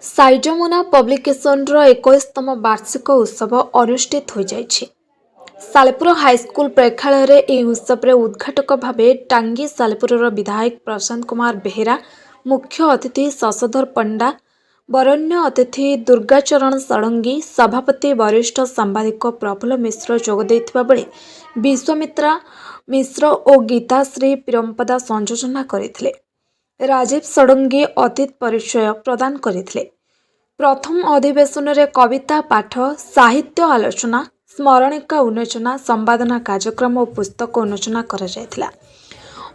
साइजमुना publication 21तम वार्षिक उत्सव अनुष्ठित हो जाइछि। सालेपुर हाईस्कूल प्रेक्षालय रे एही उत्सव रे उद्घाटक भावे टांगी सालेपुर विधायक प्रशांत कुमार बेहेरा, मुख्य अतिथि शशधर पंडा, वरण्य अतिथि दुर्गाचरण षडंगी, सभापति वरिष्ठ सांबादिक प्रफुल्ल मिश्र जोग देथिबा बेले विश्वामित्रा मिश्र और गीताश्री परंपदा संयोजना करथिले। राजीव षडंगी अतीत परिचय प्रदान करथिले। प्रथम अधिवेशन रे कविता पाठ, साहित्य आलोचना, स्मरणिका उन्मोचना, संवादना कार्यक्रम और पुस्तक उन्मोचना करा जायतिला।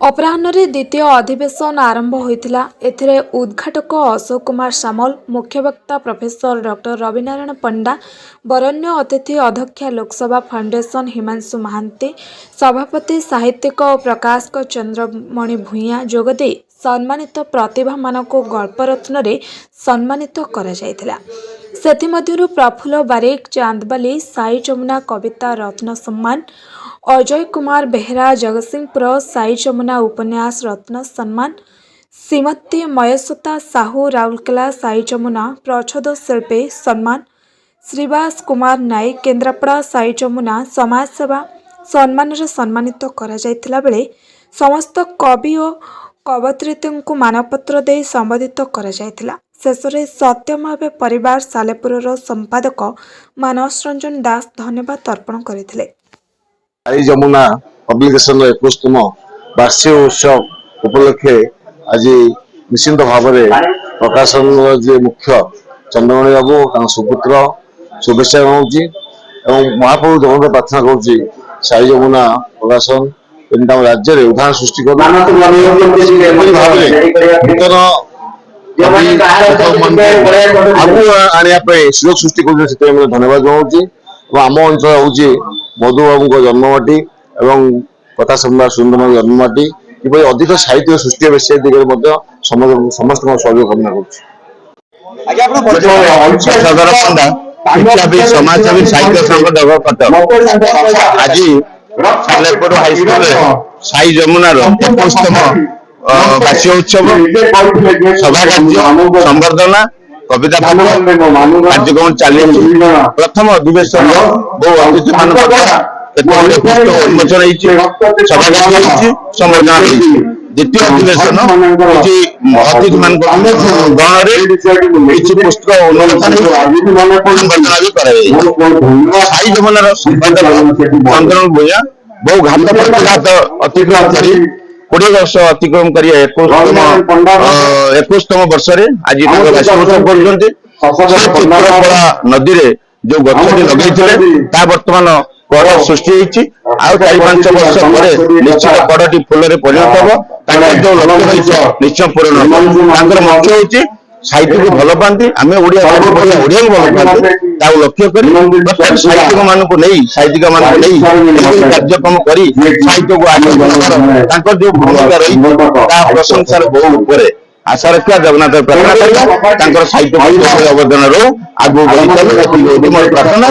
अपराह्न रे द्वितीय अधिवेशन आरंभ होइतिला। एथिरे उद्घाटक अशोक कुमार सामल, मुख्य वक्ता प्रोफेसर डॉक्टर रविनारायण पंडा, वरण्य अतिथि अध्यक्षा लोकसभा फाउंडेशन हिमांशु महांती, सभापति साहित्यिक और प्रकाशक चंद्रमणि भूइया जोगदे सम्मानित प्रतिभा मानक गल्परत्न रे सम्मानित करा जायतिला। सेथिमध्यरु प्रफुल्ल बारिक चांदबाली साई जमुना कविता रत्न सम्मान, अजय कुमार बेहेरा जगतसिंहपुर साई जमुना उपन्यास रत्न सम्मान, श्रीमती मयसता साहू राउरकेला साई जमुना प्रच्छद शिल्पी सम्मान, श्रीवास कुमार नायक केन्द्रापड़ा साई जमुना समाज सेवा सम्मान रे सम्मानित करा जायतिला बेले समस्त कवि और कवयित्री को मानपत्र दे संबोधित करा जायतिला। शेषरे सत्यमावे परिवार सालेपुर संपादक मानस रंजन दास धन्यवाद अर्पण करथिले। साई जमुना पब्लिकेशन 21तम वार्षिक उत्सव उपलक्षे आज निश्चिंत भाव में प्रकाशन जे मुख्य चंद्रमणि बाबू सुपुत्र शुभेच्छा जनाऊँगी और महाप्रभु जगन्नाथ प्रार्थना करुँची साई जमुना प्रकाशन राज्य में उदाहरण सृष्टि कर सुजोग सृष्टि कर धन्यवाद जनाऊँगी। आम अंचल हूँ मधुबाबू जन्ममाटी और कथा सम्राट सुरेन्द्र जन्ममाटी कि अधिक साहित्य सृष्टि से दिगरे समस्त सहयोग कामना कर समाजसेवी साहित्य संगठक कटक आज सालेपुर हाईस्कूल साई जमुनार 21तम वार्षिक उत्सव सभा कार्य संवर्धना कविता कार्यक्रम चली प्रथम अधिवेशन बहु अतिथि मान उन्मोचन सभा कार्य संवर्धना द्वितीय अधिवेशन अतिथि मान गहन पुस्तक उन्मोचन संवर्धना भी कर साई जमुनार संपादक चंद्रमणि भूइया बहु घात प्रतिघात अतिक्रम कर 20 वर्ष अतिक्रम कर 21तम वर्ष आज चित्रकला नदी रे जो गछटी लगे वर्तमान कड़ सृष्टि चार 5 वर्ष पर निश्चित कड़टी फूल परिणत हम जो लक्ष्य निश्चय पूर्ण हम मुख्य हूँ साहित्य को भल पाती आम ओडिया भल पाती लक्ष्य कर प्रत्येक साहित्यिक मान नहीं साहित्यिक मान नहीं कार्यक्रम कर साहित्य को आगे जो भूमिका रही प्रशंसार बहु ऊपर आशा रखा जगन्नाथ प्रार्थना करवा साहित्य अवदान रो आगू बढ़ी मोर प्रार्थना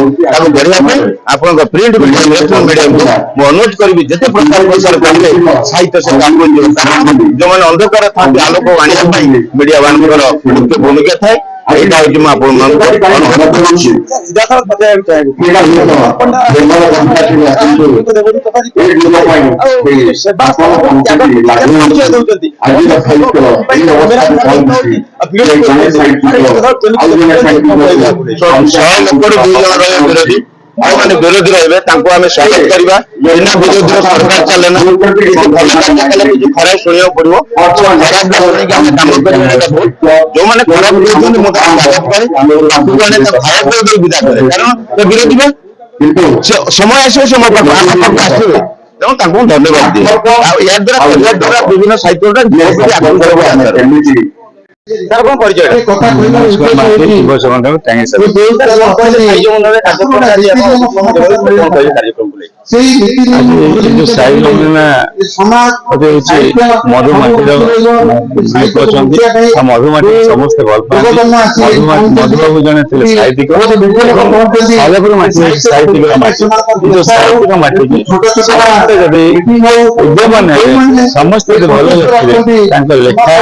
बढ़िया आप प्रिंट मीडियम इलेक्ट्रॉनिक मीडियम को अनुरोध करी जिते प्रचार प्रसार करेंगे साहित्य से जो मैंने अंधकार था आलोक आने मीडिया मुख्य भूमिका थाए मैंने विरोधी रहे आम स्वागत करवा बिना विरोधी सरकार चले ना किसी खराब शुणा पड़ो खराब जो मैंने खराब विदा करे कारण विरोधी समय आस समय आसवे तेणु धन्यवाद दिए या द्वारा विभिन्न साहित्य सर कौन परिचय मधुमाटी समस्त भल पाती मधुबाबू जड़े साहित्यिक सालेपुर माटी साहित्यिक माटी उद्यम समस्त भल लेखा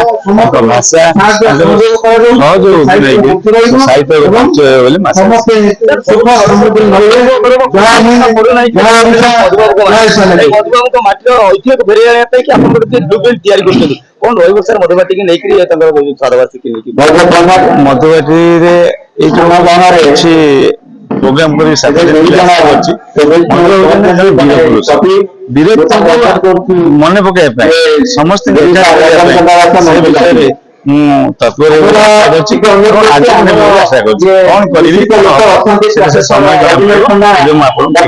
भाषा ସହଯୋଗ ନେଇକି ସାହିତ୍ୟ ବଞ୍ଚ ବୋଲି ମଧୁବାବୁଙ୍କ ମାଟିର ଐତିହ୍ୟକୁ ଫେରେଇ ଆଣିବା ପାଇଁ କି ଆପଣ ଗୋଟେ ବ୍ଲୁପ୍ରିଣ୍ଟ ତିଆରି କରୁଛନ୍ତି କଣ ରହିବ ସାର୍ ମଧୁବାଟିକି ନେଇକରି ତାଙ୍କର ସାରବାସୀକି ନେଇକି ମଧୁବାଟିରେ ଏଇ ଯୋଉ କିଛି ପ୍ରୋଗ୍ରାମ କରି ବୀରତ୍ୱକୁ ମନେ ପକେଇବା ପାଇଁ ସମସ୍ତେ ସେ ବିଷୟରେ ମୁଁ ତତ୍ପରେ ଆଶା କରୁଛି କଣ କରିବି ସେ ସମୟ ମୁଁ ଆପଣଙ୍କୁ